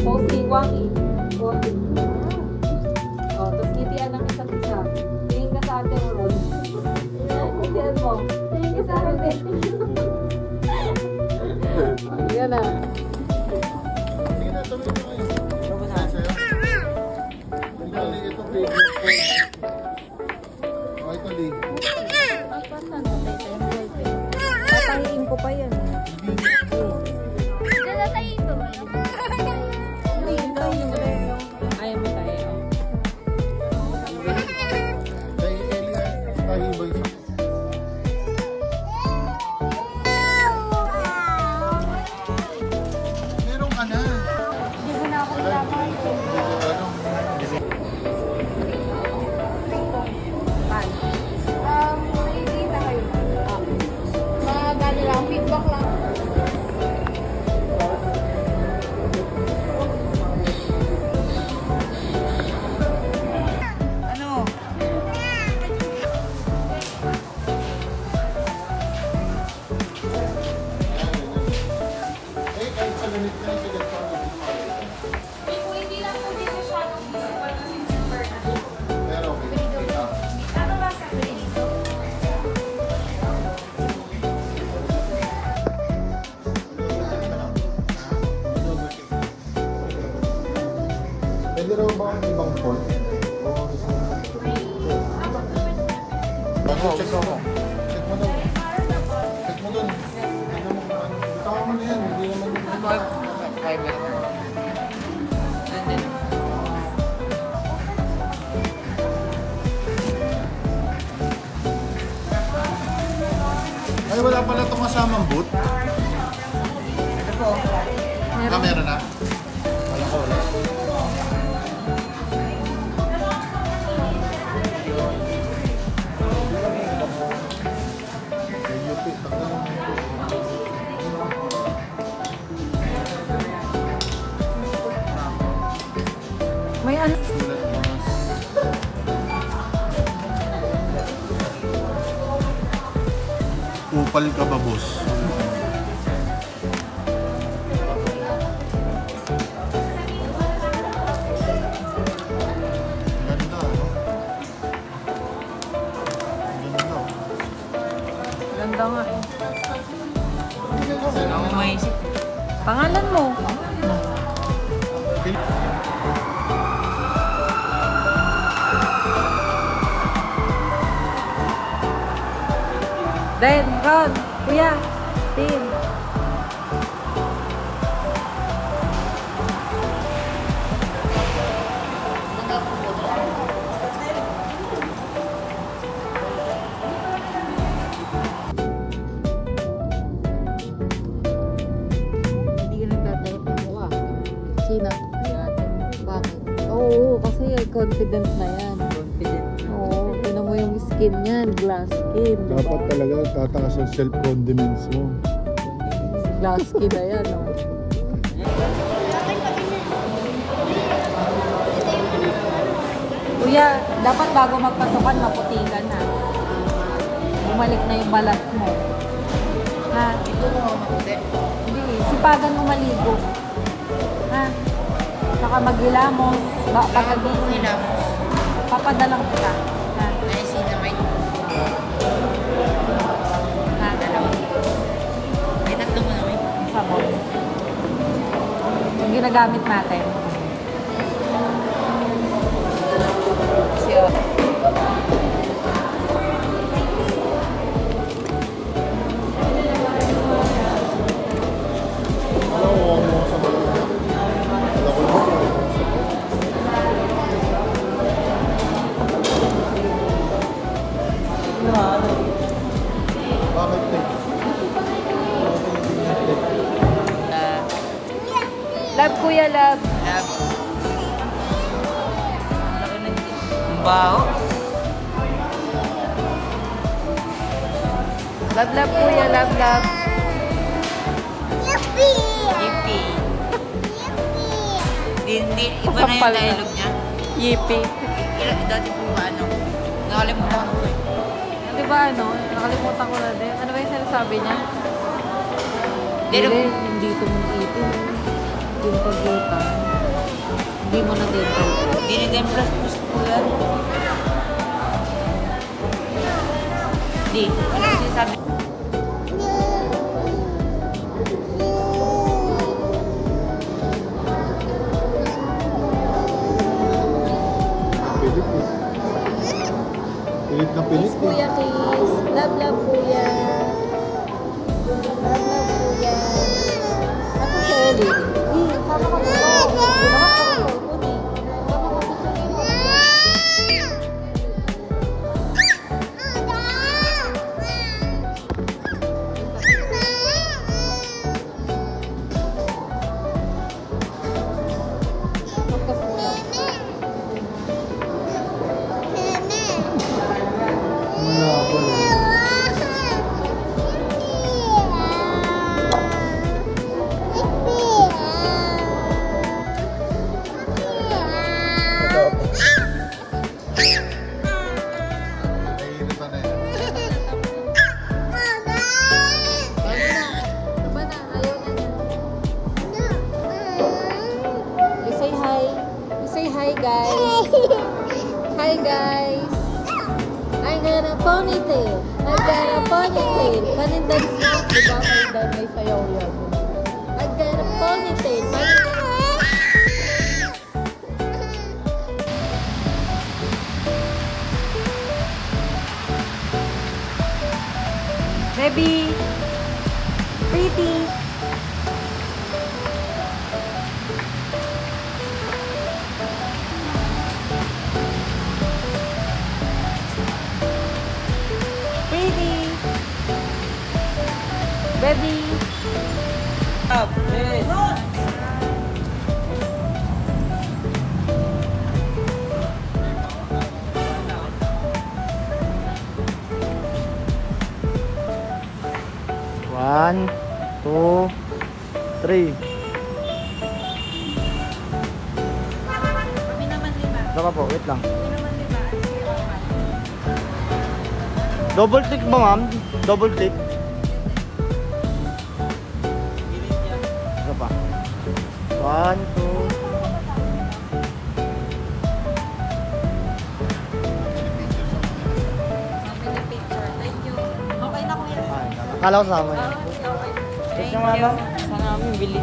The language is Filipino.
Posting, Waki. Oh, tapos ngitian ng isa't isa. Tingin ka sa ate mo ron. Ngitian mo. Tingin ka sa ate. Yan na. Tingin na, tuloy na kayo. Ano ba sa'yo? Ang galing itong baby. Oh, ito Lee. Tatahiin ko pa yan. Natatayin pa ba? Ayaw mo tayo. Dahil Elia, tayo ba ito? Meron ka na. Hindi ko na ako ilaban. Hindi na kayo. Mga gano'n lang, feedback lang. Hindi lang po dito siya nung isipan na si Sir Bernard. Pero okay. Ano ba sa dito? Pwede raw ba ang ibang port? Bago check ako. Check mo daw. Check mo dun. Tignan mo kung ano. Bitaw mo na yan. Hindi naman. Ay, wala pala itong kasamang boot. Ah, meron na. Wala ko, wala. May ano? Sulat mas. Upal ka ba, boss? Ganda, no? Ganda. Ganda nga eh. Ako maisip. Pangalan mo? Den, Ron, Kuya, Tim. Hindi ka nagtatanong ng mukha. Sino? Bakit? Oo, kasi confident na yan. Confident. Oo, tinan mo yung skin niyan, glass skin. Diba? Dapat talaga tataas ang self-condiments mo. Glass skin na yan, no? Kuya, dapat bago magpasukan, maputi ka na. Bumalik na yung balat mo. Ha? Ito mo, maputi? Hindi, sipagan mo maligo. Ha? Saka maghilamos. Pagkagising. Papadalang kita. Ha? Niacinamide. Ha? May tatlo mo naman. Sabon. Yung ginagamit natin. Siya. Love, kuya, love. Love. Ang baho. Love, love, kuya, love, love. Yippee. Hindi, iba na yung Kapal na. dialogue niya. Yippee. Dati po ano, nakalimutan ko eh. Di ba ano? Nakalimutan ko na din. Ano ba yung sinasabi niya? Hindi tumititin. Yung pagutang. Hindi mo na dental. Dinidemplas po yan. Hindi. Ano sinasabi? Pilit eh. Pilit na pilit Kiss eh. kuya, kiss. Love, love kuya. Love, love kuya. Ako si Ellie. Sama ka dito. Hindi naman ko ang cellphone eh. Sama ka dito. Wala pa eh. Naiinitan na yan. Ano ba na? Ayaw na niya. You say hi. You say hi, guys. Hi, guys. I got a ponytail. I got a ponytail. Panindans mo. Diba may sayaw yan. I got a ponytail. Baby. Pretty. Pretty. Baby. Up. Yes. One, two, three. Kami naman lima. Saka po, wait lang. Kami naman lima. Double click ba ma'am? Double click. Isa pa. One, two. Family picture. Thank you. Okay na kuya. Ay, akala ko sama niya. Okay. Thank you. Sana namin bili.